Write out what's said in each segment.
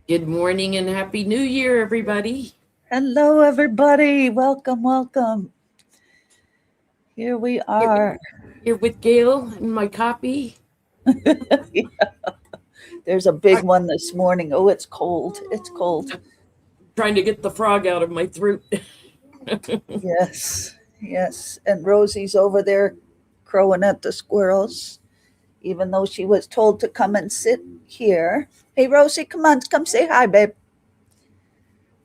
Good morning and happy new year, everybody. Hello, everybody. Welcome, welcome. Here we Here, are. here with Gail and my copy. There's a big I'm one this morning. Oh, it's cold. It's cold. trying to get the frog out of my throat. Yes, yes. And Rosie's over there crowing at the squirrels, even though she was told to come and sit here. Hey, Rosie, come on. Come say hi, babe.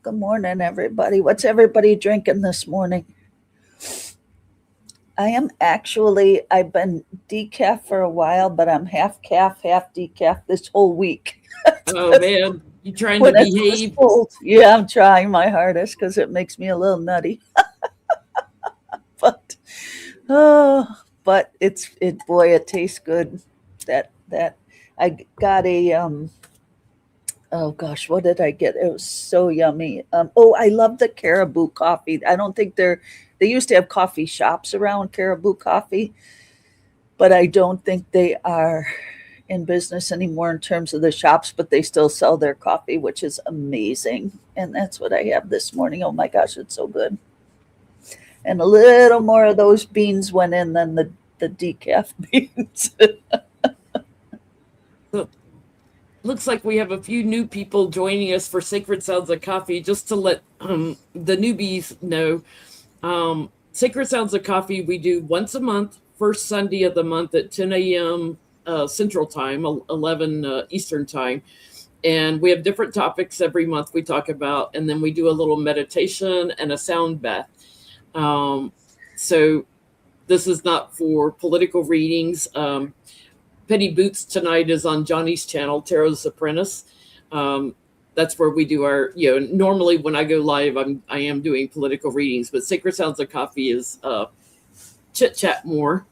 Good morning, everybody. What's everybody drinking this morning? I've been decaf for a while, but I'm half calf, half decaf this whole week. Oh man, you trying to When it's this behave? cold. Yeah, I'm trying my hardest because it makes me a little nutty. But but boy, it tastes good. That I got a oh gosh, what did I get? It was so yummy. I love the Caribou coffee. I don't think they used to have coffee shops around Caribou Coffee, but I don't think they are in business anymore in terms of the shops, but they still sell their coffee, which is amazing. And that's what I have this morning. Oh my gosh, it's so good. And a little more of those beans went in than the decaf beans. Look, looks like we have a few new people joining us for Sacred Sounds of Coffee. Just to let the newbies know, Sacred Sounds of Coffee we do once a month, first Sunday of the month at 10 a.m. Central Time, 11 Eastern Time. And we have different topics every month we talk about, and then we do a little meditation and a sound bath. Um, so this is not for political readings. Penny Boots tonight is on Johnny's channel, Tarot's Apprentice. Um, that's where we do our, normally when I go live, I am doing political readings, but Sacred Sounds of Coffee is chit chat more,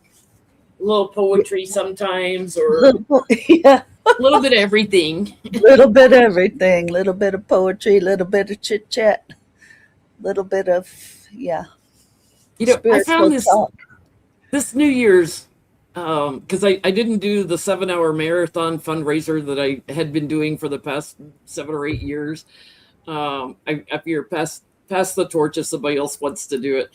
a little poetry sometimes, or Yeah, a little bit of everything. little bit of everything, little bit of poetry, little bit of chit chat, little bit of yeah, I found spiritual talk. this New Year's because I didn't do the 7 hour marathon fundraiser that I had been doing for the past 7 or 8 years. I figure pass the torch if somebody else wants to do it.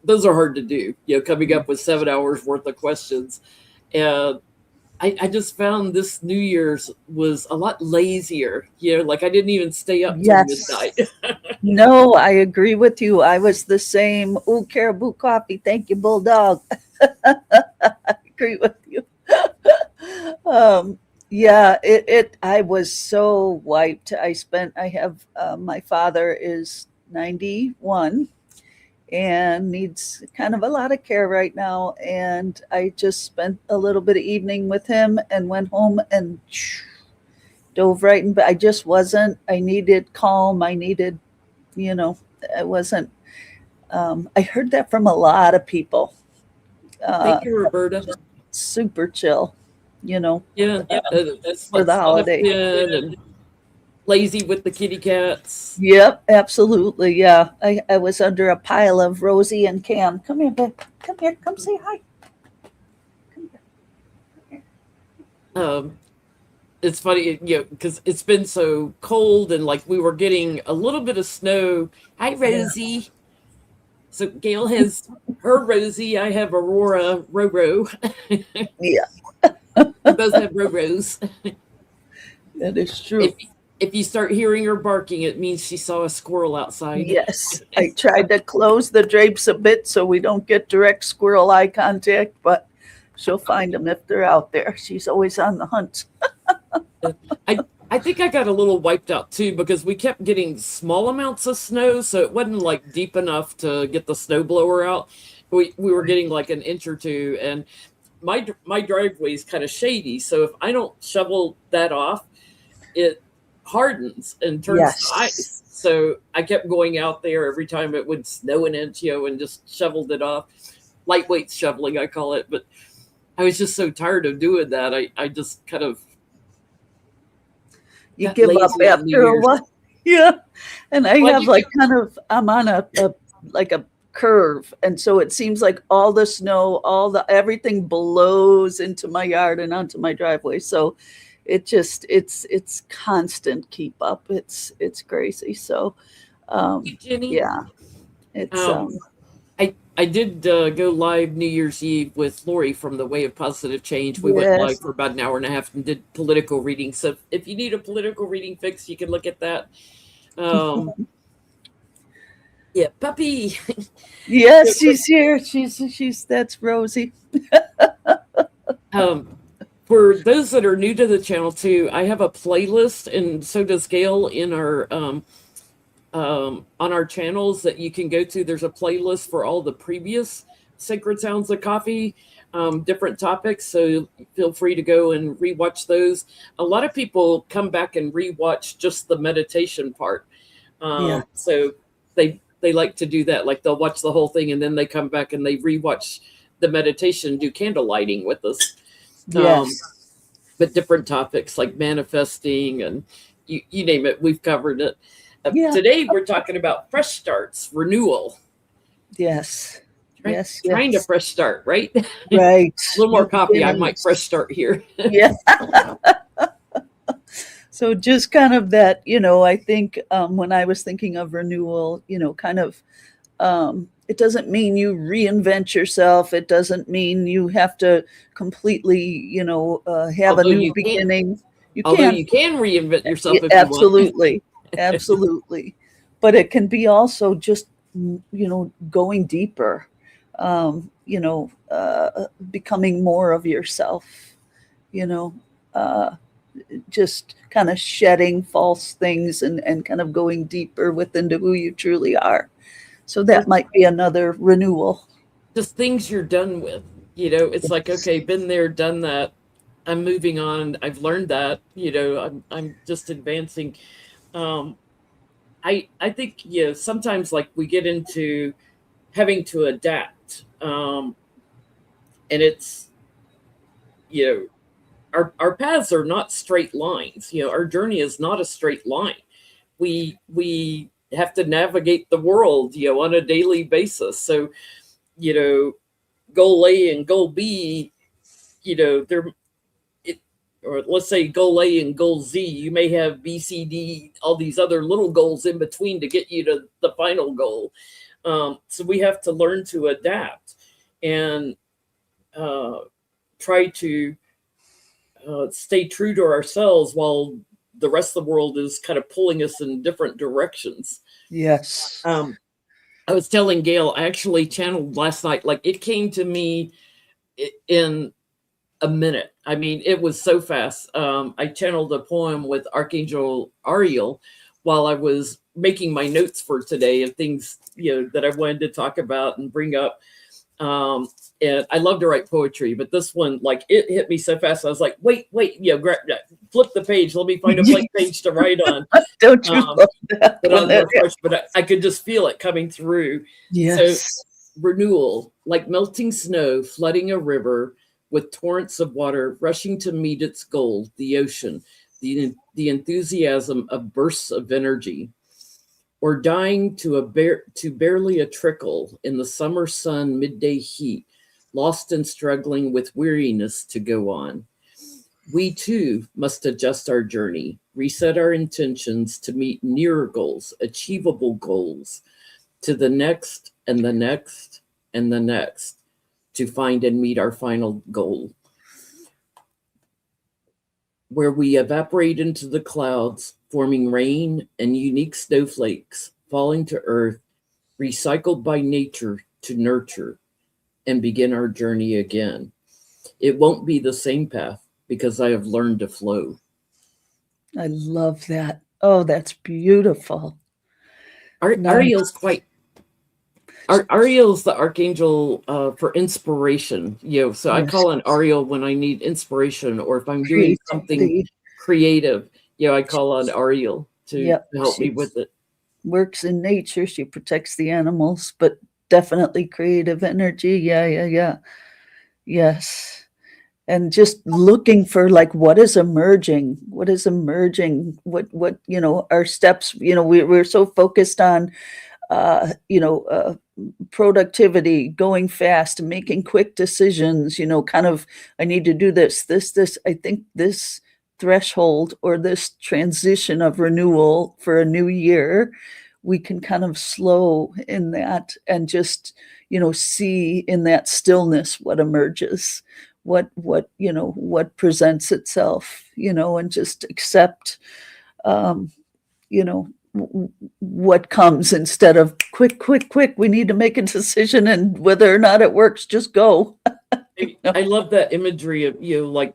Those are hard to do, coming up with 7 hours worth of questions. And I just found this New Year's was a lot lazier. Like I didn't even stay up till Yes. midnight. No, I agree with you. I was the same. Ooh, Caribou Coffee. Thank you, Bulldog. I agree with you. Um, yeah, I was so wiped. I have, my father is 91 and needs kind of a lot of care right now. And I just spent a little bit of evening with him and went home and dove right in. But I just wasn't, I needed calm. You know, I wasn't, I heard that from a lot of people. Uh, Thank you, Roberta. Super chill, you know, Yeah, for the slept holiday. in and lazy with the kitty cats. Yep, absolutely. Yeah. I was under a pile of Rosie and Cam. Come here, babe. Come here. Come say hi. Come here. Um, it's funny, because it's been so cold and like we were getting a little bit of snow. Hi, Yeah. Rosie. So Gail has her Rosie. I have Aurora Roro. Yeah, We both have Roros. that is If true. if you start hearing her barking, it means she saw a squirrel outside. Yes. I tried to close the drapes a bit so we don't get direct squirrel eye contact, but she'll find them if they're out there. She's always on the hunt. I think I got a little wiped out too because we kept getting small amounts of snow, so it wasn't like deep enough to get the snow blower out. We were getting like an inch or two, and my driveway is kind of shady, so if I don't shovel that off, it hardens and turns to Yes. ice. So I kept going out there every time it would snow an inch, and just shoveled it off. Lightweight shoveling, I call it, but I was just so tired of doing that. I just kind of You got give up lazy on New after a Year's. while. Yeah. And I Well, have you like get kind of, I'm on a like a curve. And so it seems like all the snow, everything blows into my yard and onto my driveway. So it's constant keep up. It's crazy. So Hey, Jenny, yeah, it's um, I did go live New Year's Eve with Lori from the Way of Positive Change. We went live yes. for about an hour and a half and did political reading. So if you need a political reading fix, you can look at that. Um, yeah, puppy. Yes, she's here. She's that's Rosie. Um, for those that are new to the channel too, I have a playlist, and so does Gail in our on our channels that you can go to. There's a playlist for all the previous Sacred Sounds of Coffee, different topics. So feel free to go and rewatch those. A lot of people come back and rewatch just the meditation part. Yeah. So they like to do that. Like they'll watch the whole thing and then they come back and they rewatch the meditation, do candle lighting with us. Yes. But different topics like manifesting and you name it, we've covered it. Yeah. Today we're talking about fresh starts, renewal. Yes. Yes. Trying to Yes. fresh start, right? Right. A little more New coffee, I might beginnings. fresh start here. Yeah. So just kind of that, I think when I was thinking of renewal, kind of, it doesn't mean you reinvent yourself. It doesn't mean you have to completely, have Although a new you can, beginning. You although can, you can reinvent yourself if you want. absolutely, absolutely. But it can be also just, going deeper, becoming more of yourself, you know, uh, just kind of shedding false things and kind of going deeper within to who you truly are. So that might be another renewal. Just things you're done with. It's like, okay, been there, done that. I'm moving on. I've learned that. I'm just advancing. Um, I think sometimes like we get into having to adapt, and it's you know our paths are not straight lines. Our journey is not a straight line. We have to navigate the world on a daily basis. So you know goal A and goal B, they're or let's say goal A and goal Z, you may have B, C, D, all these other little goals in between to get you to the final goal. So we have to learn to adapt and uh, try to stay true to ourselves while the rest of the world is kind of pulling us in different directions. Yes. I was telling Gail, I actually channeled last night, like it came to me in a minute. I mean, it was so fast. I channeled a poem with Archangel Ariel while I was making my notes for today of things, that I wanted to talk about and bring up. And I love to write poetry, but this one, like, it hit me so fast. I was like, wait, flip the page. Let me find a blank page to write on. Don't you love that? But I could just feel it coming through. Yes. So renewal, like melting snow, flooding a river with torrents of water rushing to meet its goal, the ocean, the enthusiasm of bursts of energy, or dying to barely a trickle in the summer sun midday heat, lost and struggling with weariness to go on. We too must adjust our journey, reset our intentions to meet nearer goals, achievable goals, to the next and the next and the next, to find and meet our final goal, where we evaporate into the clouds, forming rain and unique snowflakes falling to earth, recycled by nature to nurture and begin our journey again. It won't be the same path because I have learned to flow. I love that. Oh, that's beautiful. Ariel's Ariel's the archangel for inspiration. So I call on Ariel when I need inspiration, or if I'm doing something creative. I call on Ariel to help me with it. Works in nature. She protects the animals, but definitely creative energy. Yeah. Yes. And just looking for like what is emerging, what our steps, we're so focused on productivity, going fast, making quick decisions, kind of, I need to do this. I think this threshold or this transition of renewal for a new year, we can kind of slow in that and just, see in that stillness what emerges, what presents itself, and just accept, um, what comes instead of quick, quick, quick. We need to make a decision, and whether or not it works, just go. I love that imagery of like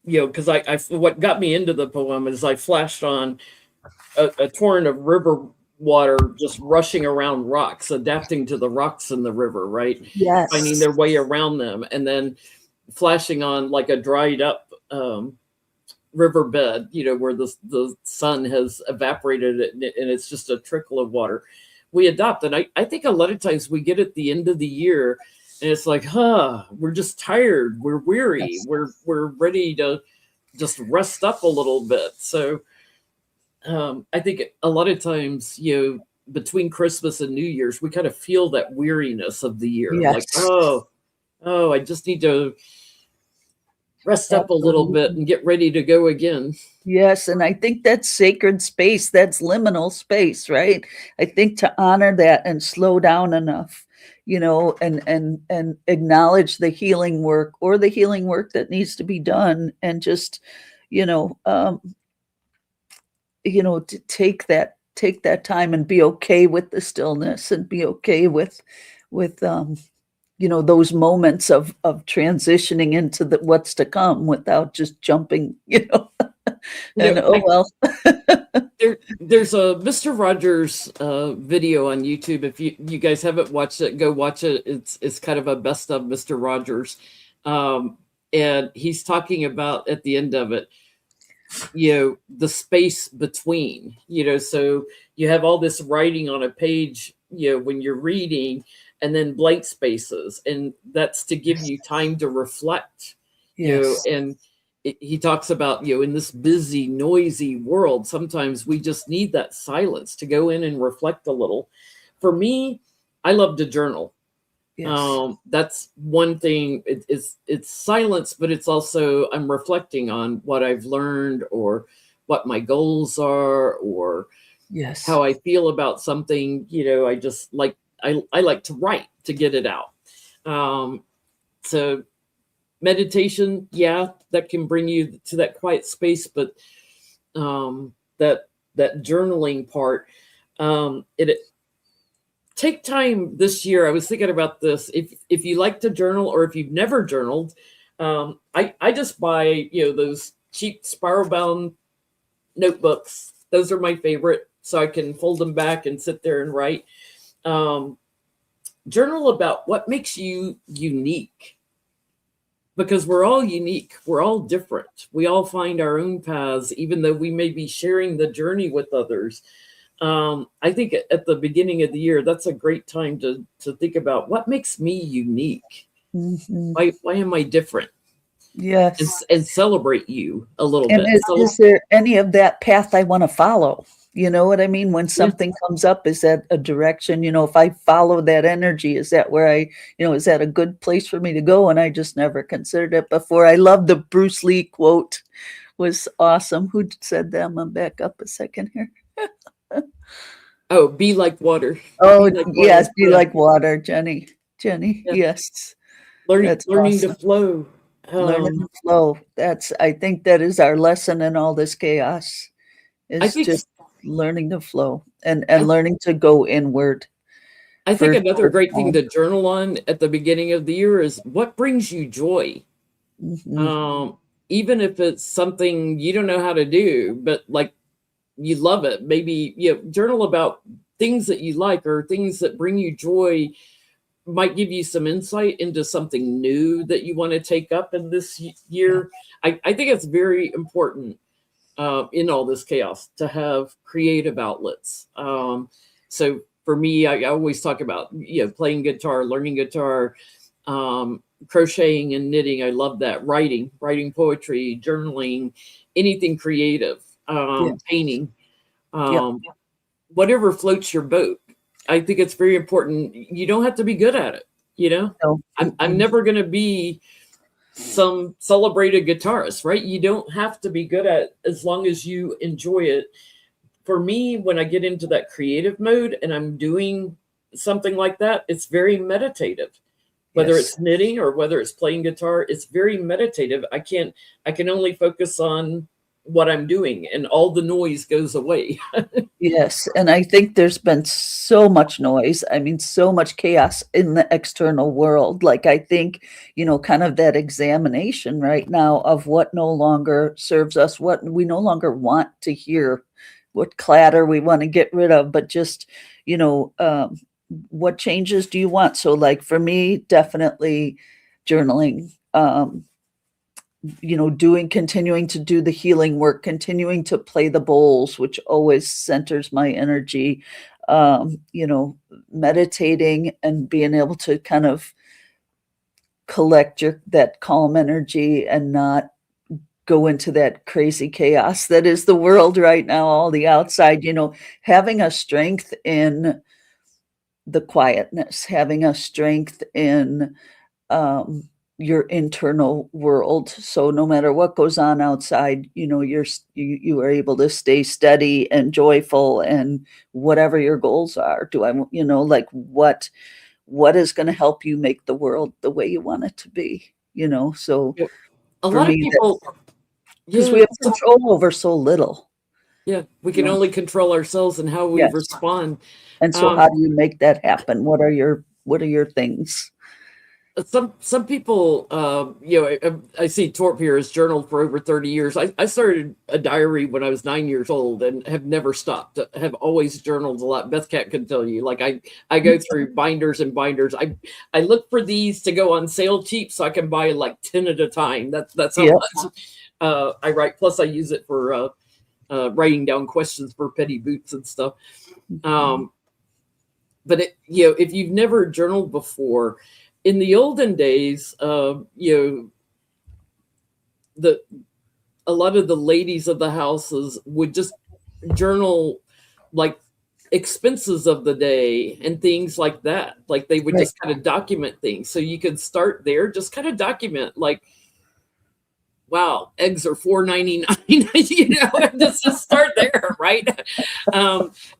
because I what got me into the poem is I flashed on a torrent of river water just rushing around rocks, adapting to the rocks in the river, right? Finding Yes. their way around them, and then flashing on like a dried up riverbed, where the sun has evaporated it, and it's just a trickle of water. We adopt, and I think a lot of times we get at the end of the year, and it's like, we're just tired, we're weary, Yes. we're ready to just rest up a little bit. So I think a lot of times, between Christmas and New Year's, we kind of feel that weariness of the year, like, Yes. I just need to rest up a little bit and get ready to go again. Yes, and I think that's sacred space, that's liminal space, right? I think to honor that and slow down enough, and acknowledge the healing work or the healing work that needs to be done, and just, to take that time and be okay with the stillness, and be okay with those moments of transitioning into what's to come, without just jumping, and There's a Mr. Rogers video on YouTube. If you guys haven't watched it, go watch it. It's kind of a best of Mr. Rogers, and he's talking about at the end of it, the space between, so you have all this writing on a page, when you're reading, and then blank spaces, and that's to give you time to reflect. Yes. And he talks about, in this busy, noisy world, sometimes we just need that silence to go in and reflect a little. For me, I love to journal. Yes. That's one thing. It's silence, but it's also, I'm reflecting on what I've learned, or what my goals are, or Yes. how I feel about something. I just like, I like to write, to get it out. So meditation, that can bring you to that quiet space, but that journaling part, it take time this year. I was thinking about this. If you like to journal, or if you've never journaled, I just buy those cheap spiral bound notebooks. Those are my favorite, so I can fold them back and sit there and write. Journal about what makes you unique, because we're all unique. We're all different. We all find our own paths, even though we may be sharing the journey with others. I think at the beginning of the year, that's a great time to think about what makes me unique. Mm-hmm. Why am I different? Yes. And celebrate you a little And bit. is there any of that path I want to follow? You know what I mean? When something comes up, is that a direction? If I follow that energy, is that where is that a good place for me to go? And I just never considered it before. I love the Bruce Lee quote, was awesome. Who said that? I'm gonna back up a second here. Oh, be like water. Oh, Be like water. yes, be like water, Jenny. Yes. Learning awesome. to flow. Learning to flow. I think that is our lesson in all this chaos. Is just learning to flow and learning to go inward. I think another great thing to journal on at the beginning of the year is what brings you joy. Mm-hmm. Even if it's something you don't know how to do, but like you love it, maybe journal about things that you like, or things that bring you joy. Might give you some insight into something new that you want to take up in this year. I think it's very important in all this chaos to have creative outlets. So for me, I always talk about playing guitar, learning guitar, crocheting and knitting. I love that. Writing poetry, journaling, anything creative, painting, whatever floats your boat. I think it's very important. You don't have to be good at it. No. I'm never going to be some celebrated guitarists, right? You don't have to be good at, as long as you enjoy it. For me, when I get into that creative mode and I'm doing something like that, it's very meditative. Whether Yes. it's knitting or whether it's playing guitar, it's very meditative. I can only focus on what I'm doing and all the noise goes away. Yes, and I think there's been so much noise. I mean, so much chaos in the external world. Like, I think, kind of that examination right now of what no longer serves us, what we no longer want to hear, what clatter we want to get rid of, but just, you know, um, what changes do you want? So, like, for me, definitely journaling. Continuing to do the healing work, continuing to play the bowls, which always centers my energy, meditating and being able to kind of collect that calm energy and not go into that crazy chaos that is the world right now, all the outside, having a strength in the quietness, having a strength in um, your internal world. So no matter what goes on outside, you are able to stay steady and joyful, and whatever your goals are. Like what is going to help you make the world the way you want it to be? So Yeah. A for lot of me, people, because yeah, we have control over so little. yeah, we You can know? only control ourselves and how we Yes. respond. And so Um, how do you make that happen? What are your things? some people, I see Torp here has journaled for over 30 years. I started a diary when I was 9 years old and have never stopped. Have always journaled a lot. Beth Cat can tell you. Like I go through binders and binders. I look for these to go on sale cheap so I can buy like 10 at a time. That's how Yeah. much I write. Plus I use it for writing down questions for Petty Boots and stuff. But if you've never journaled before, in the olden days, the a lot of the ladies of the houses would just journal like expenses of the day and things like that. Like they would Right. just kind of document things. So you could start there, just kind of document like, wow, eggs are $4.99. Just start there, right?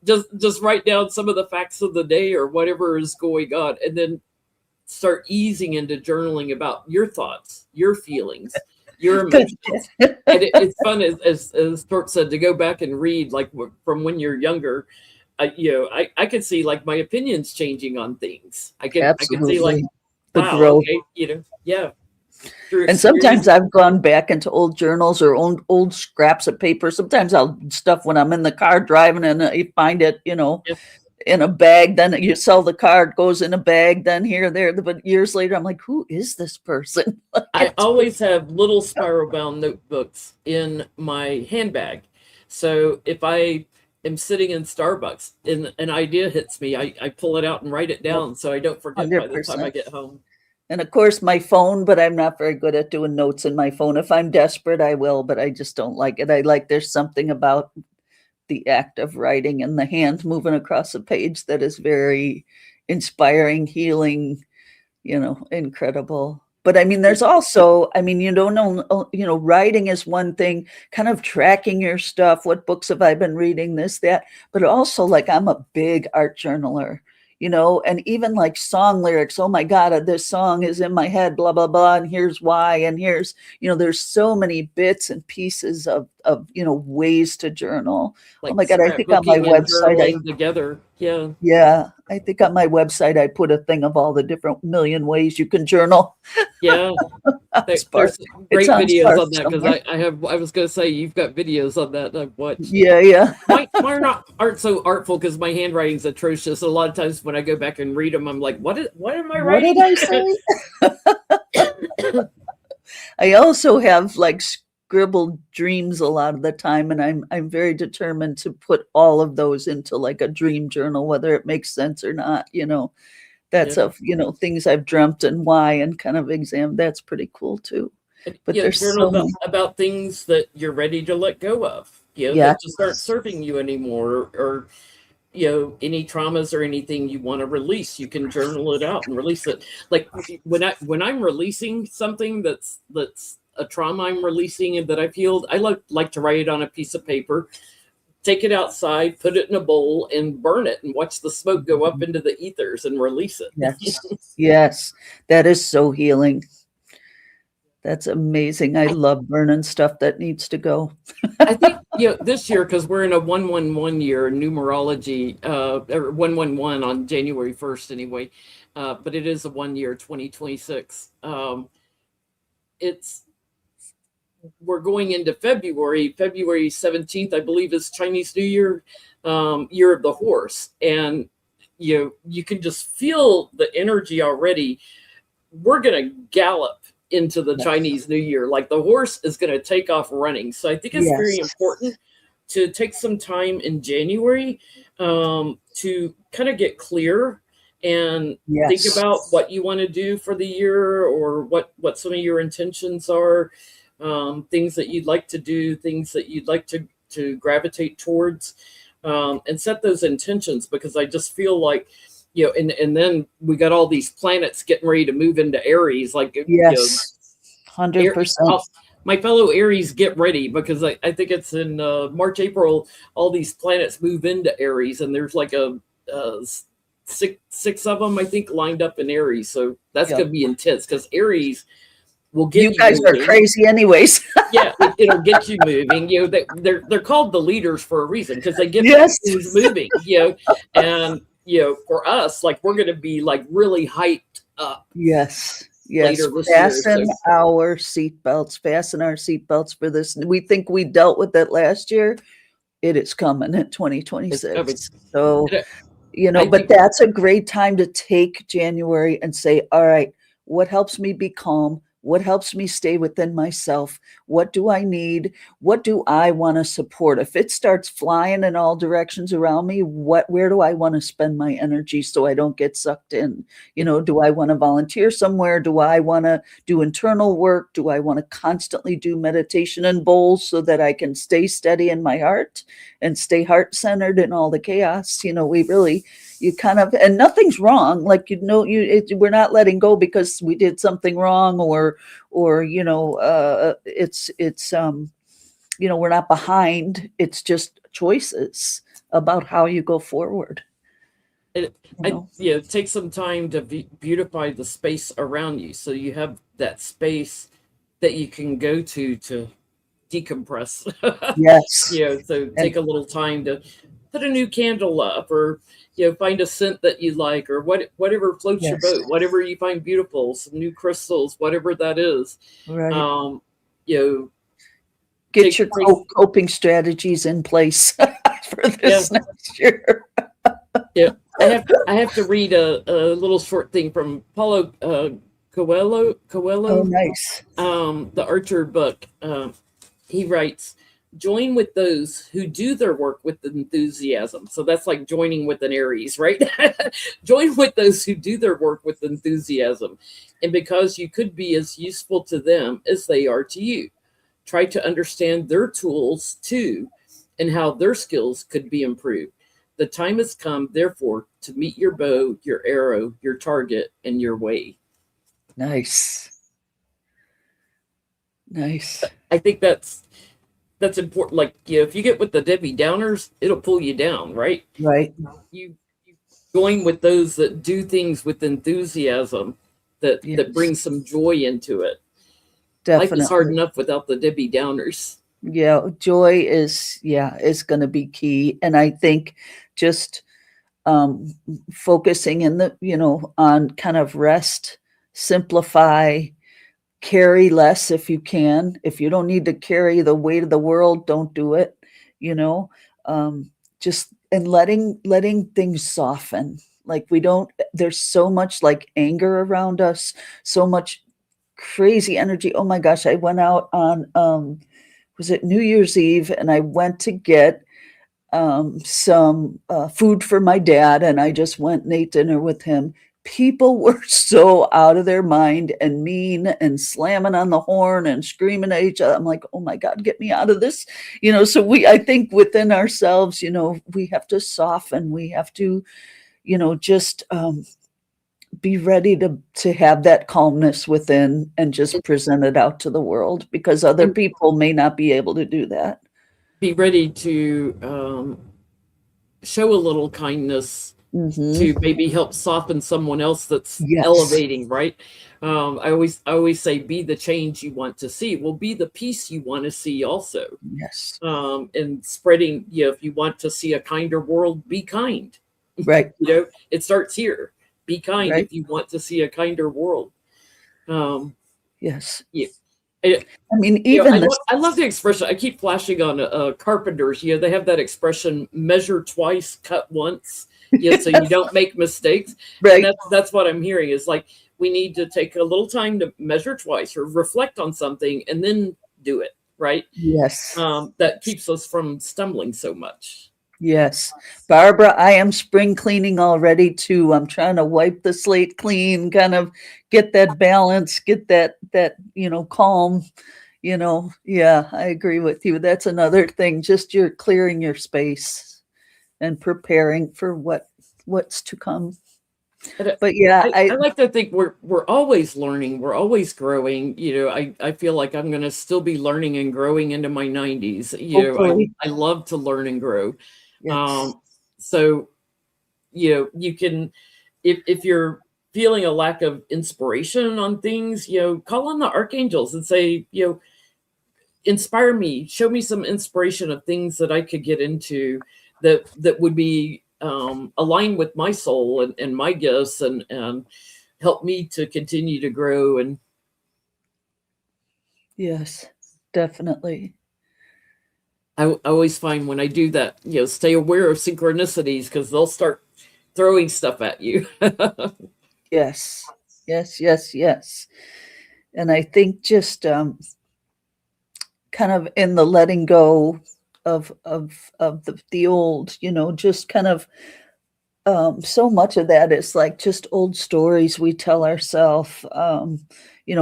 Just write down some of the facts of the day or whatever is going on, and then start easing into journaling about your thoughts, your feelings, your emotions. And it's fun, as Torp said, to go back and read like from when you're younger. I could see like my opinions changing on things. I could see like, Absolutely. The wow, growth. okay, yeah. Through And sometimes experience. I've gone back into old journals or old scraps of paper. Sometimes I'll stuff when I'm in the car driving and you find it, Yeah. in a bag. Then you sell the car, it goes in a bag. Then here, there. But years later, I'm like, who is this person? I always have little spiral bound notebooks in my handbag. So if I am sitting in Starbucks and an idea hits me, I pull it out and write it down so I don't forget by the time I 100%. get home. And of course, my phone, but I'm not very good at doing notes in my phone. If I'm desperate, I will, but I just don't like it. There's something about the act of writing and the hand moving across a page that is very inspiring, healing, incredible. But I mean, there's also, you don't know, writing is one thing, kind of tracking your stuff. What books have I been reading, this, that, but also like I'm a big art journaler, and even like song lyrics. Oh my God, this song is in my head, blah, blah, blah. And here's why. And here's, there's so many bits and pieces of ways to journal. Like Oh my God, I think on my scrapbooking and website, journaling together. Yeah. yeah, I think on my website, I put a thing of all the different million ways you can journal. Yeah. There's great It's on videos Spark on that because somewhere. I was going to say, you've got videos on that I've watched. Yeah. Mine aren't so artful because my handwriting's atrocious. A lot of times when I go back and read them, I'm like, what am I What writing? did I say? I also have like scribbled dreams a lot of the time, and I'm very determined to put all of those into like a dream journal, whether it makes sense or not. That's Yeah. of things I've dreamt and why, and kind of examine. That's pretty cool too. But there's Journal so many. about things that you're ready to let go of, Yeah. that just aren't serving you anymore, or any traumas or anything you want to release, you can journal it out and release it. Like when I'm releasing something that's a trauma I'm releasing and that I've healed, I like to write it on a piece of paper, take it outside, put it in a bowl, and burn it, and watch the smoke go up into the ethers and release it. Yes. Yes. That is so healing. That's amazing. I love burning stuff that needs to go. I think this year, because we're in a 111 year numerology, or 111 on January 1st anyway, but it is a 1 year 2026. We're going into February 17th, I believe, is Chinese New Year, year of the horse, and you can just feel the energy already. We're gonna gallop into the Chinese New Year. Like the horse is going to take off running. So I think it's very important to take some time in January to kind of get clear and think about what you want to do for the year, or what some of your intentions are, things that you'd like to do, things that you'd like to gravitate towards, and set those intentions, because I just feel like, and then we got all these planets getting ready to move into Aries. Like, 100%. My fellow Aries, get ready, because I think it's in March, April, all these planets move into Aries, and there's like a six of them, I think, lined up in Aries. So that's going to be intense, because Aries will get you guys moving. Are crazy anyways. Yeah, it'll get you moving. They're called the leaders for a reason, because they get things moving. And for us, like, we're going to be like really hyped up. Yes. Fasten our seatbelts for this. We think we dealt with it last year. It is coming in 2026. So, but that's a great time to take January and say, all right, what helps me be calm? What helps me stay within myself? What do I need? What do I want to support? If it starts flying in all directions around me, where do I want to spend my energy so I don't get sucked in? Do I want to volunteer somewhere? Do I want to do internal work? Do I want to constantly do meditation and bowls so that I can stay steady in my heart and stay heart-centered in all the chaos? And nothing's wrong. Like, we're not letting go because we did something wrong, or it's we're not behind. It's just choices about how you go forward. Take some time to beautify the space around you, so you have that space that you can go to decompress. Yes. So take a little time to put a new candle up, or find a scent that you like, or whatever floats your boat, whatever you find beautiful, some new crystals, whatever that is. Right. Get your coping strategies in place for this next year. I have to read a little short thing from Paulo Coelho. Oh, nice. The Archer book. He writes, "Join with those who do their work with enthusiasm." So that's like joining with an Aries, right? Join with those who do their work with enthusiasm. And because you could be as useful to them as they are to you, try to understand their tools too, and how their skills could be improved. The time has come, therefore, to meet your bow, your arrow, your target, and your way. Nice. I think that's important. Like, if you get with the Debbie Downers, it'll pull you down, right? Right. You going with those that do things with enthusiasm, that brings some joy into it. Definitely. Life is hard enough without the Debbie Downers. Yeah, joy is going to be key. And I think just focusing on kind of rest, simplify, carry less if you can. If you don't need to carry the weight of the world, don't do it. Just letting things soften. Like, there's so much like anger around us, so much crazy energy. Oh my gosh, I went out on was it New Year's Eve, and I went to get some food for my dad, and I just went and ate dinner with him. people were so out of their mind and mean and slamming on the horn and screaming at each other. I'm like, oh my God, get me out of this. So I think within ourselves, we have to soften. We have to, just be ready to have that calmness within and just present it out to the world, because other And people may not be able to do that. be ready to show a little kindness Hmm. to maybe help soften someone else that's Yes. elevating, right? I always say, be the change you want to see. Well, be the peace you want to see also. Yes. And spreading, if you want to see a kinder world, be kind. Right. It starts here. Be kind Right. if you want to see a kinder world. Um, Yes. yeah. I, I mean, I even love, this. I love the expression. I keep flashing on carpenters. They have that expression: measure twice, cut once. So you don't make mistakes. And Right. that's what I'm hearing is like we need to take a little time to measure twice or reflect on something and then do it. Right. Yes. That keeps us from stumbling so much. Yes. Barbara, I am spring cleaning already too. I'm trying to wipe the slate clean, kind of get that balance, get that, calm, Yeah, I agree with you. That's another thing. Just you're clearing your space and preparing for what's to come. But But yeah, I like to think we're always learning, we're always growing. I feel like I'm going to still be learning and growing into my 90s. Hopefully, I love to learn and grow. yes. So you can, if you're feeling a lack of inspiration on things, call on the archangels and say, inspire me, show me some inspiration of things that I could get into that would be aligned with my soul and my gifts and help me to continue to grow. And Yes, definitely. I always find when I do that, stay aware of synchronicities because they'll start throwing stuff at you. Yes. Yes, yes, yes. And I think just kind of in the letting go of the old, just kind of so much of that is like just old stories we tell ourselves,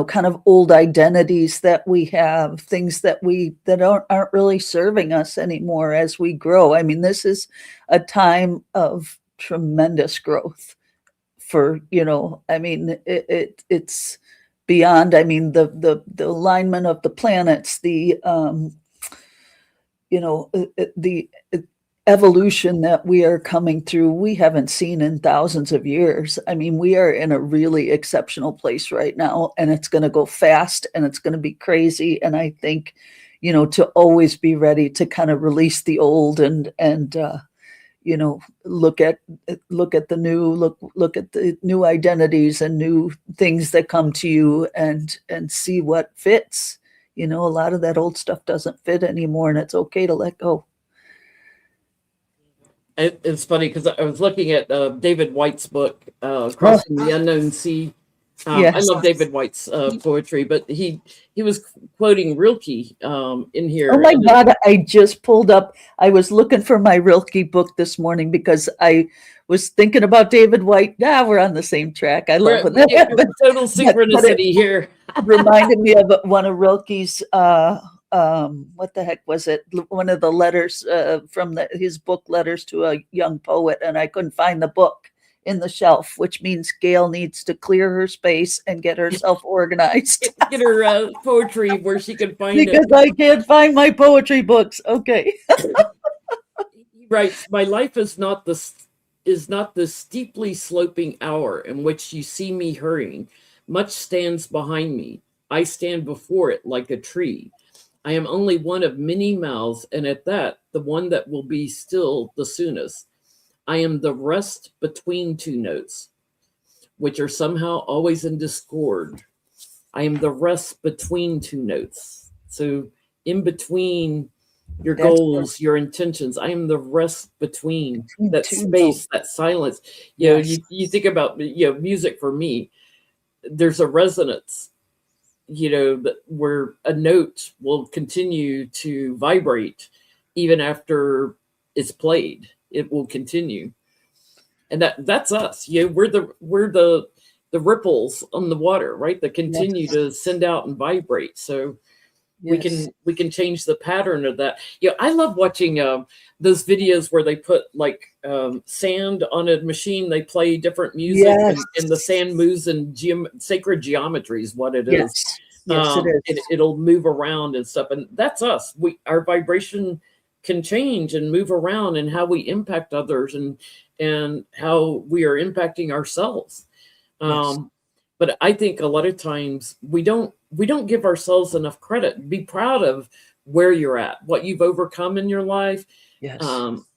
kind of old identities that we have, things that aren't really serving us anymore as we grow. I mean, this is a time of tremendous growth for, I mean, it's beyond, I mean, the alignment of the planets, the evolution that we are coming through, we haven't seen in thousands of years. I mean, we are in a really exceptional place right now, and it's going to go fast and it's going to be crazy. And I think, to always be ready to kind of release the old and look at the new, look at the new identities and new things that come to you and see what fits. A lot of that old stuff doesn't fit anymore, and it's okay to let go. It's funny because I was looking at David White's book, Oh, Crossing the Unknown Sea. I yes. love David White's poetry, but he was quoting Rilke in Oh here. my And God, I just pulled up. I was looking for my Rilke book this morning because I was thinking about David White. Yeah, we're on the same track. I love when that happens. total But it synchronicity here. reminded me of one of Rilke's, what the heck was it? One of the letters from his book, Letters to a Young Poet, and I couldn't find the book in the shelf, which means Gail needs to clear her space and get herself organized Get her poetry where she can find it. because I can't find my poetry books. Okay. He writes, "My life is not the steeply sloping hour in which you see me hurrying. Much stands behind me. I stand before it like a tree. I am only one of many mouths, and at that, the one that will be still the soonest. I am the rest between two notes, which are somehow always in discord. I am the rest between two notes. So, in between your That's goals, your intentions, I am the rest between that two notes. space, that silence. Yes. You think about music for me. There's a resonance, where a note will continue to vibrate even after it's played. It will continue. and that's us. We're the ripples on the water, right? That continue Yes. to send out and vibrate. So Yes. we can change the pattern of that. I love watching those videos where they put like sand on a machine. They play different music, Yes. and the sand moves in sacred geometry is what it is. Yes. Yes, it is. It'll move around and stuff, and that's us. Our vibration can change and move around, and how we impact others, and how we are impacting ourselves. Yes. But I think a lot of times we don't give ourselves enough credit. Be proud of where you're at, what you've overcome in your life, Yes.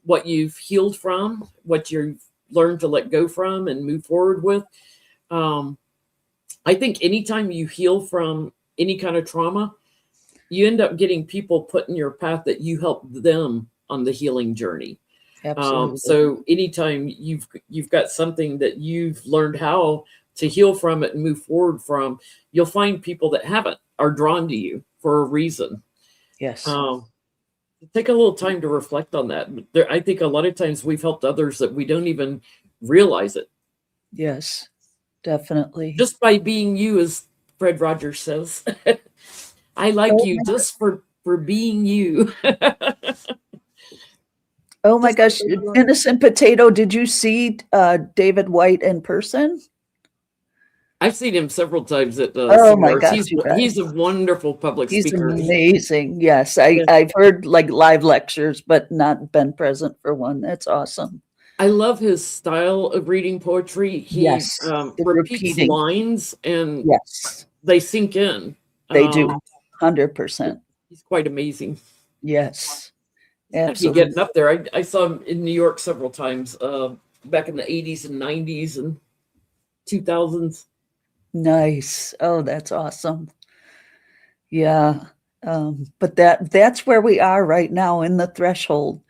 what you've healed from, what you've learned to let go from and move forward with. Um, I think anytime you heal from any kind of trauma, you end up getting people put in your path that you help them on the healing journey. Absolutely. So anytime you've got something that you've learned how to heal from it and move forward from, you'll find people that haven't are drawn to you for a reason. Yes. Take a little time to reflect on that. I think a lot of times we've helped others that we don't even realize it. Yes. Definitely. Just by being you, as Fred Rogers says. I like Oh you my, just for being you. oh my Just gosh. who you are. Innocent Potato, did you see David White in person? I've seen him several times at Oh my seminars. gosh, you guys. He's a wonderful public He's speaker. amazing. Yes, Yeah. I've heard like live lectures, but not been present for one. That's awesome. I love his style of reading poetry. He Yes, the repeats repeating. lines, and Yes, they sink in. they do. 100%. He's quite amazing. Yes, Might be absolutely. getting up there. I saw him in New York several times back in the 80s and 90s and 2000s. Nice. Oh, that's awesome. Yeah. But that's where we are right now in the threshold.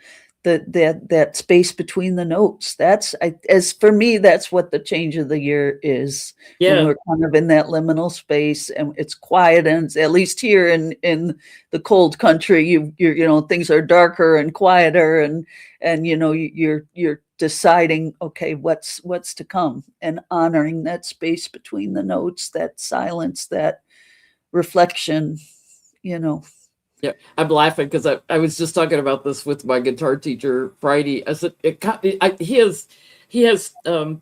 That space between the notes. As for me, that's what the change of the year is. When Yeah. we're kind of in that liminal space and it's quiet, and it's, at least here in the cold country, things are darker and quieter, and you're deciding, okay, what's to come, and honoring that space between the notes, that silence, that reflection, Yeah, I'm laughing because I was just talking about this with my guitar teacher Friday. I said he has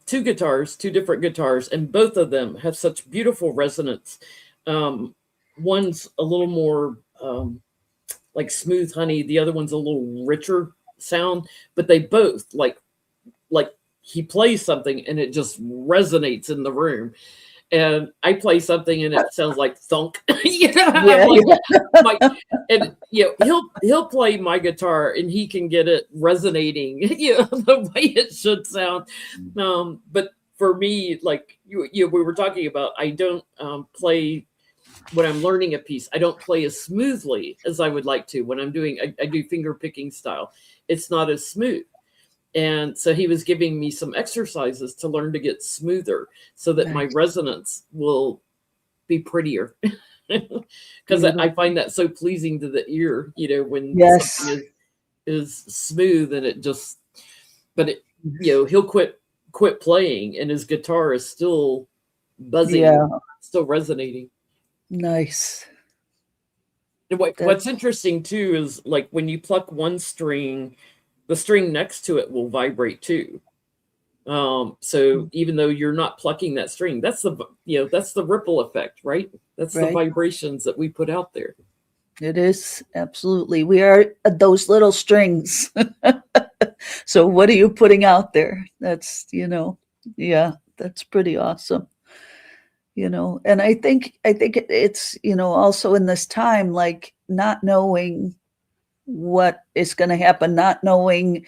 two guitars, two different guitars, and both of them have such beautiful resonance. One's a little more like smooth honey, the other one's a little richer sound, but they both like he plays something and it just resonates in the room. And I play something and it sounds like thunk. Yeah, I'm like, and he'll play my guitar and he can get it resonating, the way it should sound. But for me, like we were talking about, I don't play when I'm learning a piece. I don't play as smoothly as I would like to when I'm doing. I do finger picking style. It's not as smooth. And so he was giving me some exercises to learn to get smoother so that my Nice. resonance will be prettier. Because I find that so pleasing to the ear, when Yes. something is smooth and it just, but he'll quit playing and his guitar is still buzzing, Yeah. still resonating. Nice. And what's interesting too is like when you pluck one string, the string next to it will vibrate too. So even though you're not plucking that string, that's the ripple effect, right? That's the Right. vibrations that we put out there. It is, absolutely. We are those little strings. So what are you putting out there? That's, that's pretty awesome. And I think it's, also in this time, like not knowing what is going to happen, not knowing,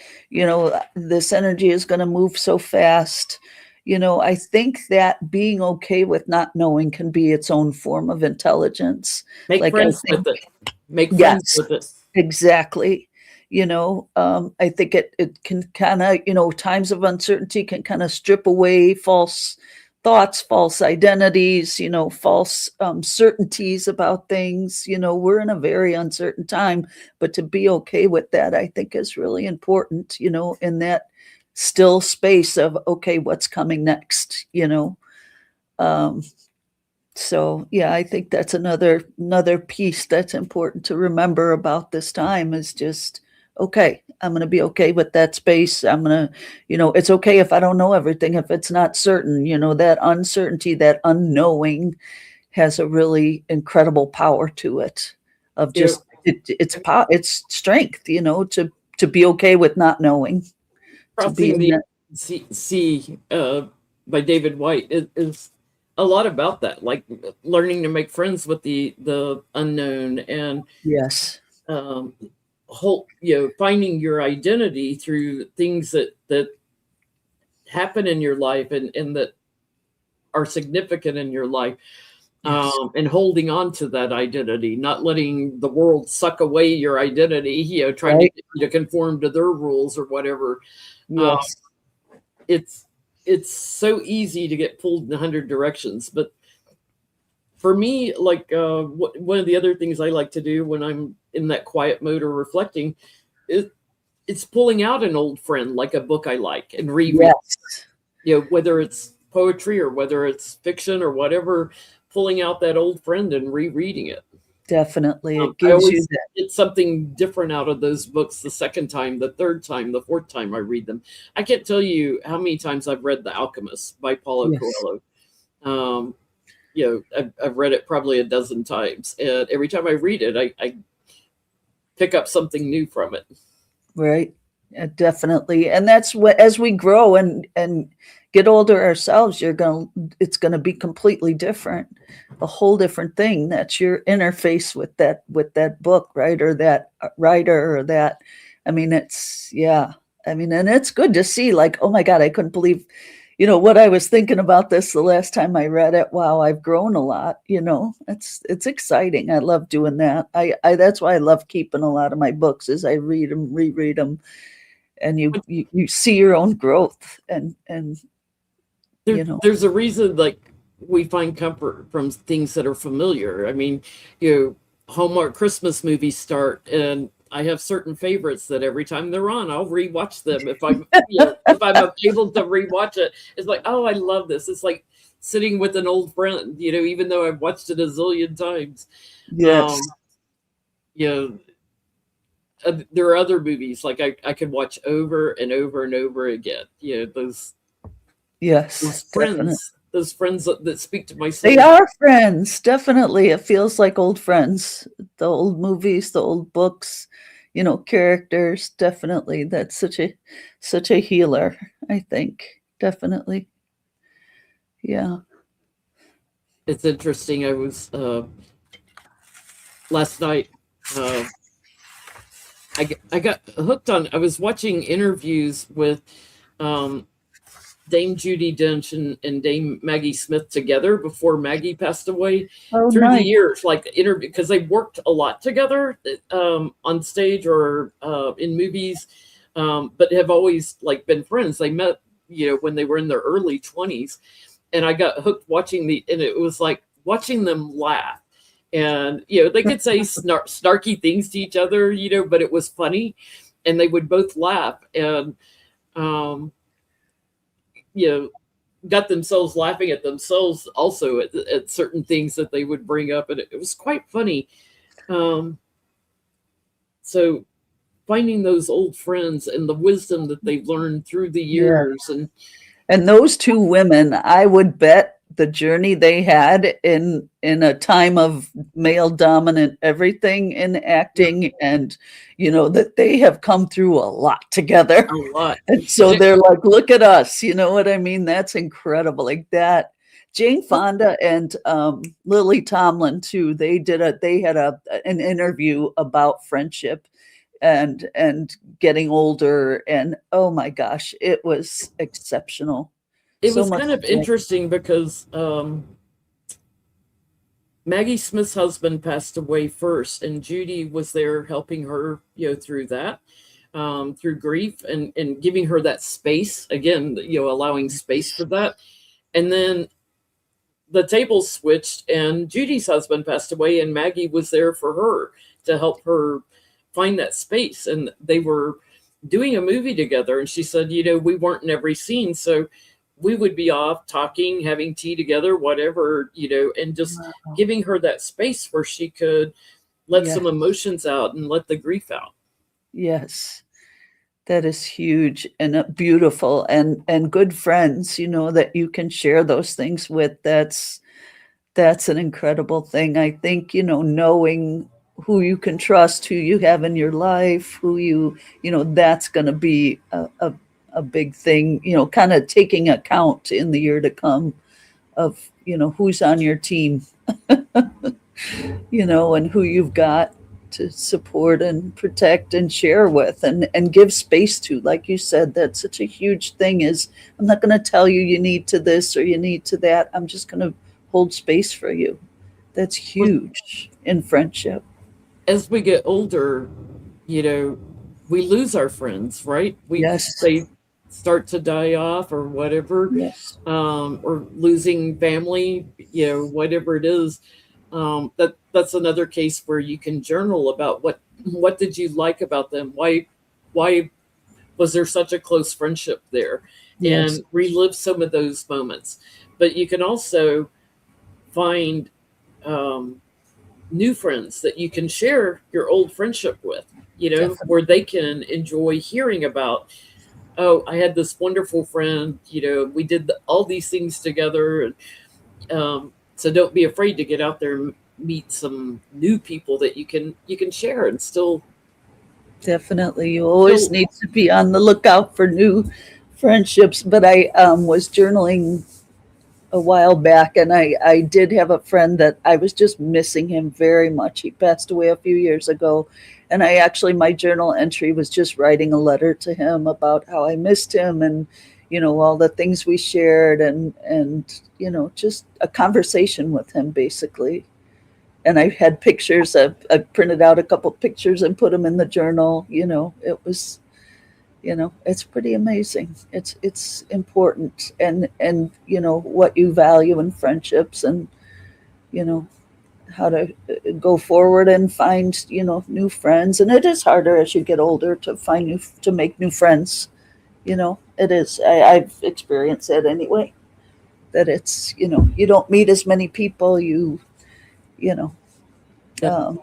this energy is going to move so fast. I think that being okay with not knowing can be its own form of intelligence. Make Like, friends I think, with it. Make friends yes, with it. exactly. I think it can kind of, times of uncertainty can kind of strip away false thoughts, false identities, false certainties about things. We're in a very uncertain time, but to be okay with that, I think is really important, in that still space of, okay, what's coming next, you know? Um, so yeah, I think that's another piece that's important to remember about this time is just, okay, I'm going to be okay with that space. I'm going to, you know, it's okay if I don't know everything, if it's not certain, you know, that uncertainty, that unknowing has a really incredible power to it of You know, just it's strength, you know, to be okay with not knowing, to be Crossing in the that. Sea by David White is a lot about that, like learning to make friends with the unknown and Yes. um, whole, you know, finding your identity through things that happen in your life and that are significant in your life. Yes. And holding on to that identity, not letting the world suck away your identity, you know, trying to Right. get you to conform to their rules or whatever. Um, Yes. it's it's so easy to get pulled in 100 directions. But for me, like one of the other things I like to do when I'm in that quiet mode or reflecting is it's pulling out an old friend, like a book I like, and reread. Yes. You know, whether it's poetry or whether it's fiction or whatever, pulling out that old friend and rereading it. Definitely. It I gives you always that. get something different out of those books the second time, the third time, the fourth time I read them. I can't tell you how many times I've read The Alchemist by Paulo Yes. Coelho. Um, you know, I've read it probably a dozen times, and every time I read it, I pick up something new from it. Right. Definitely. And that's what, as we grow and get older ourselves, it's going to be completely different, a whole different thing. That's your interface with that book, right? Or that writer or that, I mean, it's, yeah. I mean, and it's good to see, like, oh my God, I couldn't believe, you know, what I was thinking about this the last time I read it. Wow, I've grown a lot, you know. It's exciting. I love doing that. I that's why I love keeping a lot of my books is I read them, reread them, and you see your own growth and you know. There's a reason, like, we find comfort from things that are familiar. I mean, you know, Hallmark Christmas movies start, and I have certain favorites that every time they're on, I'll rewatch them. If I'm, you know, if I'm able to rewatch it, it's like, oh, I love this. It's like sitting with an old friend, you know, even though I've watched it a zillion times. Yes. Um, you know, there are other movies like I could watch over and over and over again. You know, Yes, definitely. those friends that speak to my They soul. are friends, definitely. It feels like old friends. The old movies, the old books, you know, characters, definitely. That's such a healer, I think. Definitely. Yeah. It's interesting. I was last night. Uh, I got hooked on. I was watching interviews with um, Dame Judy Dench and Dame Maggie Smith together before Maggie passed away Oh, through the nice. years, like interview because they worked a lot together on stage or in movies, but have always like been friends. They met, you know, when they were in their early 20s, and I got hooked watching and it was like watching them laugh. And you know they could say snarky things to each other, you know, but it was funny, and they would both laugh and um, you know got themselves laughing at themselves also at certain things that they would bring up, and it was quite funny. Um, so finding those old friends and the wisdom that they've learned through the Yeah. years, and And those two women, I would bet the journey they had in a time of male dominant everything in acting and you know that they have come through a lot together. a lot. And so they're like, look at us, you know what I mean? That's incredible. Like that. Jane Fonda and Lily Tomlin too. They had an interview about friendship and getting older and oh my gosh, it was exceptional. It So was much kind of joy. interesting because Maggie Smith's husband passed away first, and Judy was there helping her, you know, through that, through grief and giving her that space again, you know, allowing space for that. And then the tables switched, and Judy's husband passed away, and Maggie was there for her to help her find that space, and they were doing a movie together. And she said, we weren't in every scene. So we would be off talking, having tea together, whatever, and just Wow. giving her that space where she could let Yeah. some emotions out and let the grief out. Yes. That is huge and beautiful, and good friends, that you can share those things with. That's an incredible thing. I think, knowing who you can trust, who you have in your life, that's going to be a big thing, kind of taking account in the year to come of, who's on your team, and who you've got to support and protect and share with, and give space to. Like you said, that's such a huge thing. Is I'm not going to tell you you need to this or you need to that. I'm just going to hold space for you. That's huge in friendship. As we get older, you know, we lose our friends, right? Yes. They start to die off or whatever, Yes. or losing family, whatever it is. That's another case where you can journal about what did you like about them? Why was there such a close friendship there? Yes. And relive some of those moments. But you can also find um, new friends that you can share your old friendship with, Definitely. where they can enjoy hearing about, oh, I had this wonderful friend, we did all these things together. So don't be afraid to get out there and meet some new people that you can share and Definitely. You always still need to be on the lookout for new friendships. But I was journaling a while back, and I did have a friend that I was just missing him very much. He passed away a few years ago. And I actually, my journal entry was just writing a letter to him about how I missed him, and, all the things we shared, and, just a conversation with him basically. And I had pictures. I printed out a couple pictures and put them in the journal. It was, it's pretty amazing. It's important, and what you value in friendships, and you know how to go forward and find new friends. And it is harder as you get older to make new friends. It is. I've experienced it anyway. That it's you don't meet as many people. You know Yep. um,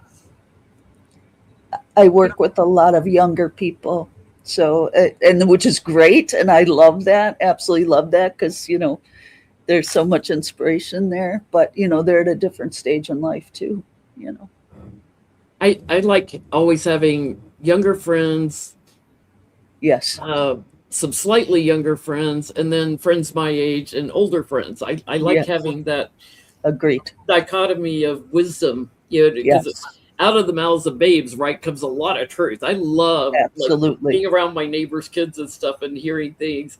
I work with a lot of younger people, so and which is great, and I love that. Absolutely love that, because there's so much inspiration there. But they're at a different stage in life too. You know. I like always having younger friends, Yes, uh, some slightly younger friends, and then friends my age and older friends. I like yes, having that agreed. dichotomy of wisdom, because Yes, out of the mouths of babes, right, comes a lot of truth. I love like absolutely. being around my neighbors' kids and stuff and hearing things,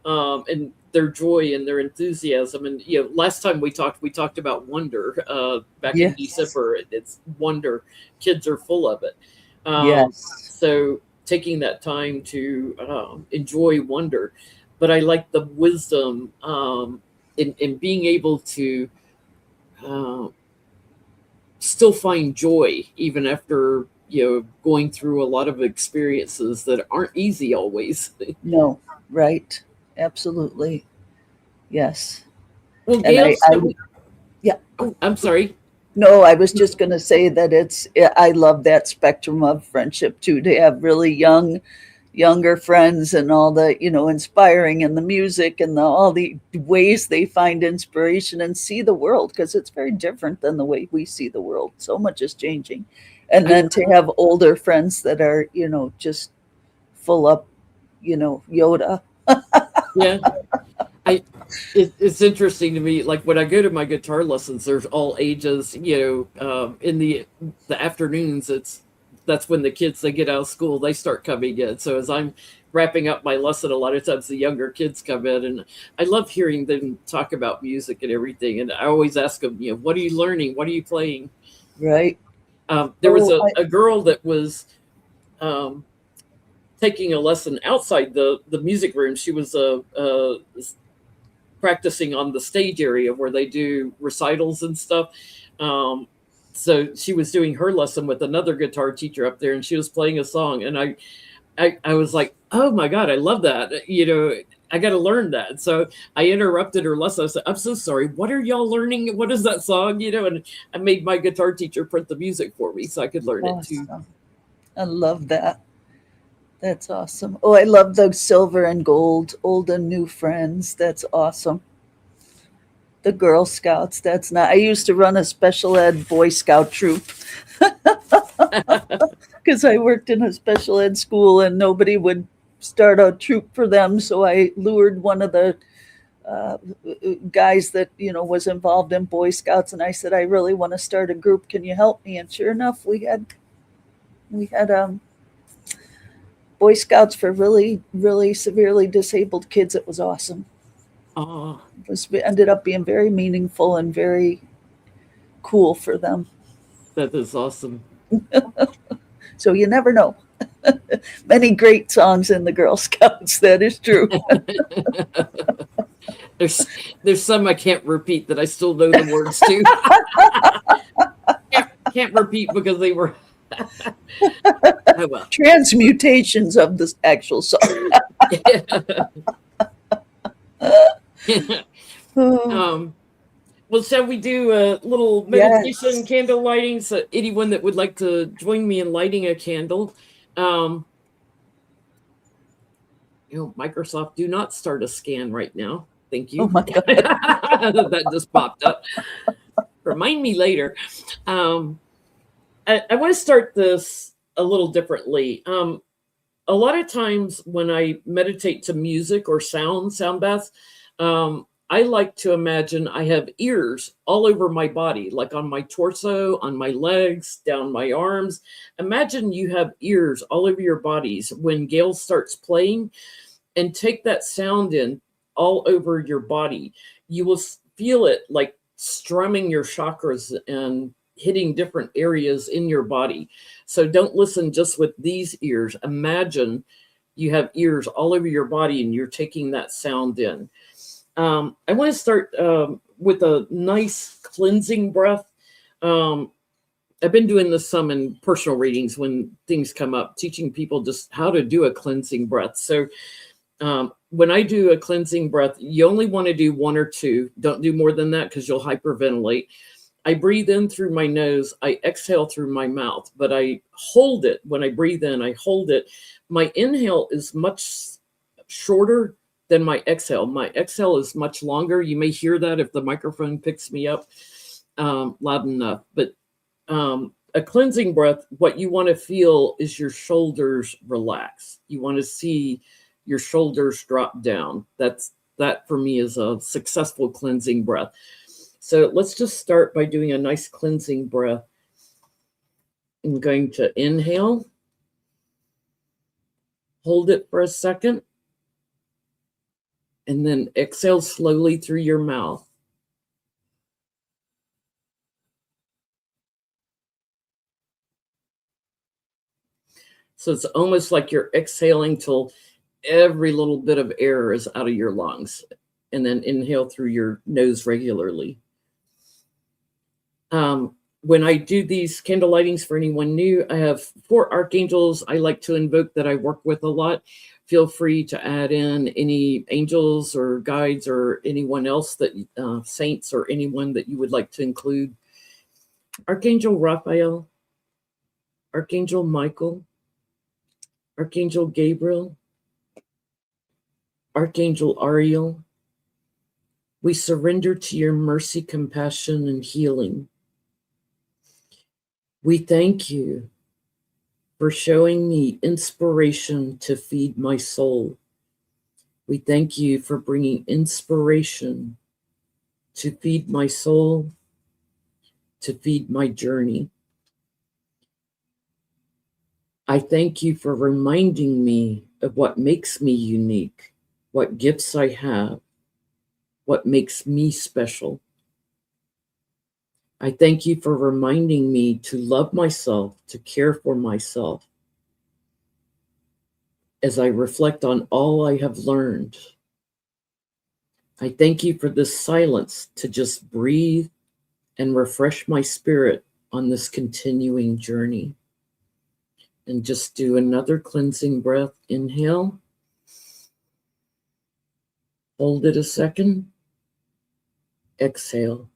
and their joy and their enthusiasm. And last time we talked about wonder back in Yes, December. It's wonder. Kids are full of it. yes, So taking that time to enjoy wonder, but I like the wisdom in being able to uh, still find joy even after going through a lot of experiences that aren't easy always. no, right, absolutely, yes. Well, And Gail, I so yeah. oh, I'm sorry. No, I was just going to say that I love that spectrum of friendship too, to have really younger friends, and all the, inspiring, and the music, and all the ways they find inspiration and see the world, because it's very different than the way we see the world. So much is changing. And I then to have older friends that are, just full up, Yoda. Yeah, I it's interesting to me. Like when I go to my guitar lessons, there's all ages. In the afternoons, that's when the kids they get out of school they start coming in. So as I'm wrapping up my lesson, a lot of times the younger kids come in, and I love hearing them talk about music and everything. And I always ask them, what are you learning? What are you playing? Right. There was Oh, a girl that was um, taking a lesson outside the music room. She was practicing on the stage area where they do recitals and stuff. Um, so she was doing her lesson with another guitar teacher up there, and she was playing a song, and I was like, oh my God, I love that. I got to learn that. So I interrupted her lesson. I said, I'm so sorry. What are y'all learning? What is that song? And I made my guitar teacher print the music for me so I could learn it too. Awesome. I love that. That's awesome. Oh, I love those silver and gold, old and new friends. That's awesome. The Girl Scouts. That's not. I used to run a special ed Boy Scout troop because I worked in a special ed school and nobody would start a troop for them. So I lured one of the uh, guys that was involved in Boy Scouts, and I said, I really want to start a group. Can you help me? And sure enough, we had Boy Scouts for really, really severely disabled kids. It was awesome. Oh, It ended up being very meaningful and very cool for them. that is awesome. So you never know. Many great songs in the Girl Scouts. That is true. There's some I can't repeat that I still know the words to. Can't repeat because they were. Oh, well. Transmutations of the actual song. um, well, shall we do a little meditation, Yes. candle lighting? So anyone that would like to join me in lighting a candle, Microsoft, do not start a scan right now. Thank you. Oh my God. That just popped up. Remind me later. I want to start this a little differently. A lot of times when I meditate to music or sound baths, I like to imagine I have ears all over my body, like on my torso, on my legs, down my arms. Imagine you have ears all over your bodies when Gail starts playing, and take that sound in all over your body. You will feel it like strumming your chakras and hitting different areas in your body. So don't listen just with these ears. Imagine you have ears all over your body and you're taking that sound in. I want to start with a nice cleansing breath. I've been doing this some in personal readings when things come up, teaching people just how to do a cleansing breath. So when I do a cleansing breath, you only want to do one or two. Don't do more than that because you'll hyperventilate. I breathe in through my nose. I exhale through my mouth, but I hold it. When I breathe in, I hold it. My inhale is much shorter than my exhale. My exhale is much longer. You may hear that if the microphone picks me up loud enough. But a cleansing breath, what you want to feel is your shoulders relax. You want to see your shoulders drop down. That for me is a successful cleansing breath. So let's just start by doing a nice cleansing breath. I'm going to inhale, hold it for a second, and then exhale slowly through your mouth. So it's almost like you're exhaling till every little bit of air is out of your lungs, and then inhale through your nose regularly. When I do these candle lightings for anyone new, I have 4 archangels I like to invoke that I work with a lot. Feel free to add in any angels or guides or anyone else that saints or anyone that you would like to include. Archangel Raphael, Archangel Michael, Archangel Gabriel, Archangel Ariel. We surrender to your mercy, compassion, and healing. We thank you for showing me inspiration to feed my soul. We thank you for bringing inspiration to feed my soul, to feed my journey. I thank you for reminding me of what makes me unique, what gifts I have, what makes me special. I thank you for reminding me to love myself, to care for myself. As I reflect on all I have learned, I thank you for this silence to just breathe and refresh my spirit on this continuing journey. And just do another cleansing breath. Inhale. Hold it a second. Exhale.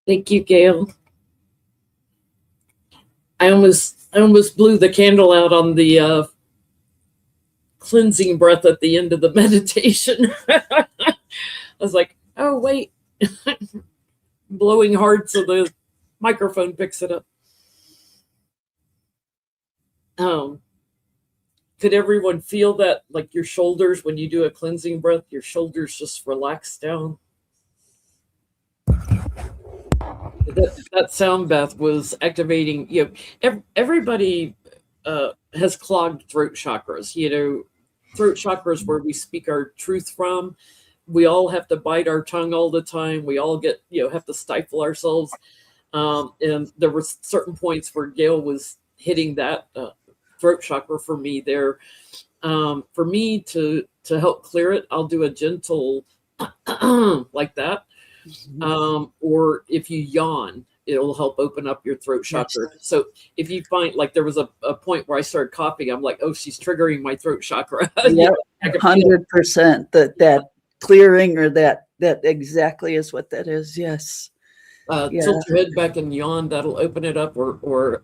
Thank you, Gail. I almost blew the candle out on the cleansing breath at the end of the meditation. I was like, oh wait, blowing hard so the microphone picks it up. Could everyone feel that, like your shoulders, when you do a cleansing breath, your shoulders just relax down? That sound bath was activating. Everybody has clogged throat chakras. Throat chakras where we speak our truth from. We all have to bite our tongue all the time. We all get have to stifle ourselves. And there were certain points where Gail was hitting that throat chakra for me there. For me to help clear it, I'll do a gentle like that. Or if you yawn, it'll help open up your throat chakra. Yes. So if you find, like, there was a point where I started coughing, I'm like, oh, she's triggering my throat chakra. Yeah, 100%. That clearing, or that exactly is what that is. Yes. Tilt your head back and yawn. That'll open it up. Or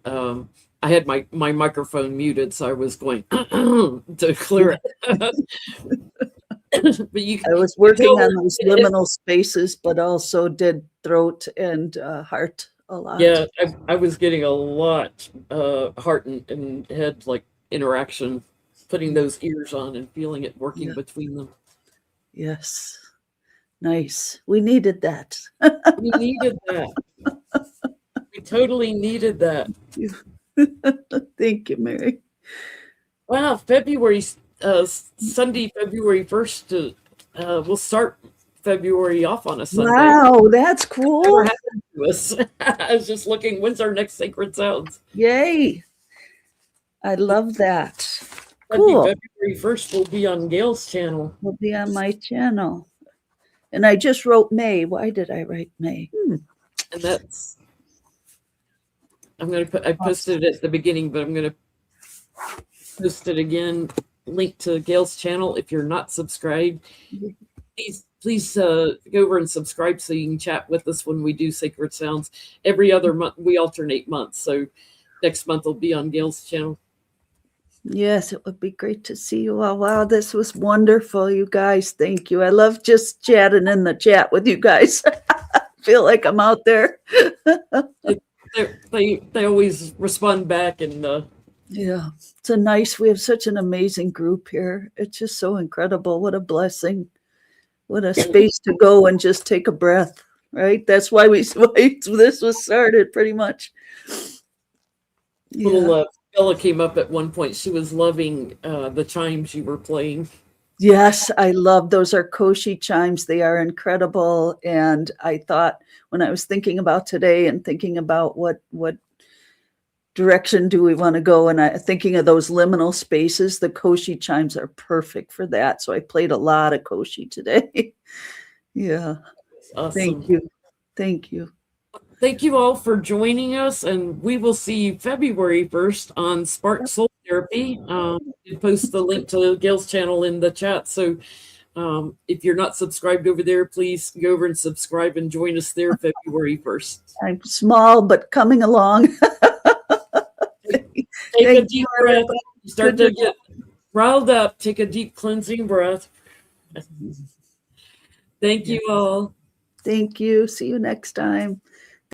I had my microphone muted, so I was going to clear it. But I was working on those liminal spaces, but also did throat and heart a lot. Yeah, I was getting a lot heart and head like interaction, putting those ears on and feeling it working between them. Yes. Nice. We needed that. We needed that. We totally needed that. Thank you, Mary. Wow, February, Sunday, February 1st, we'll start February off on a Sunday. Wow, that's cool. Never happened to us. I was just looking, when's our next Sacred Sounds? Yay. I love that. Cool. February 1st will be on Gail's channel. Will be on my channel. And I just wrote May. Why did I write May? And that's, I posted it at the beginning, but I'm going to post it again. Link to Gail's channel. If you're not subscribed, please go over and subscribe so you can chat with us when we do Sacred Sounds. Every other month, we alternate months. So next month will be on Gail's channel. Yes, it would be great to see you all. Wow, this was wonderful, you guys. Thank you. I love just chatting in the chat with you guys. I feel like I'm out there. They always respond back, and yeah, we have such an amazing group here. It's just so incredible. What a blessing. What a space to go and just take a breath, right? That's why this was started, pretty much. Yeah. Bella came up at one point. She was loving the chimes you were playing. Yes, I love those are Koshi chimes. They are incredible. And I thought, when I was thinking about today and thinking about what direction do we want to go, and thinking of those liminal spaces, the Koshi chimes are perfect for that. So I played a lot of Koshi today. Yeah. Awesome. Thank you. Thank you. Thank you all for joining us, and we will see you February 1st on Spark Soul Therapy. You post the link to Gail's channel in the chat. So if you're not subscribed over there, please go over and subscribe and join us there February 1st. I'm small, but coming along. Take a deep breath. Start to get riled up. Take a deep cleansing breath. Thank you all. Thank you. See you next time.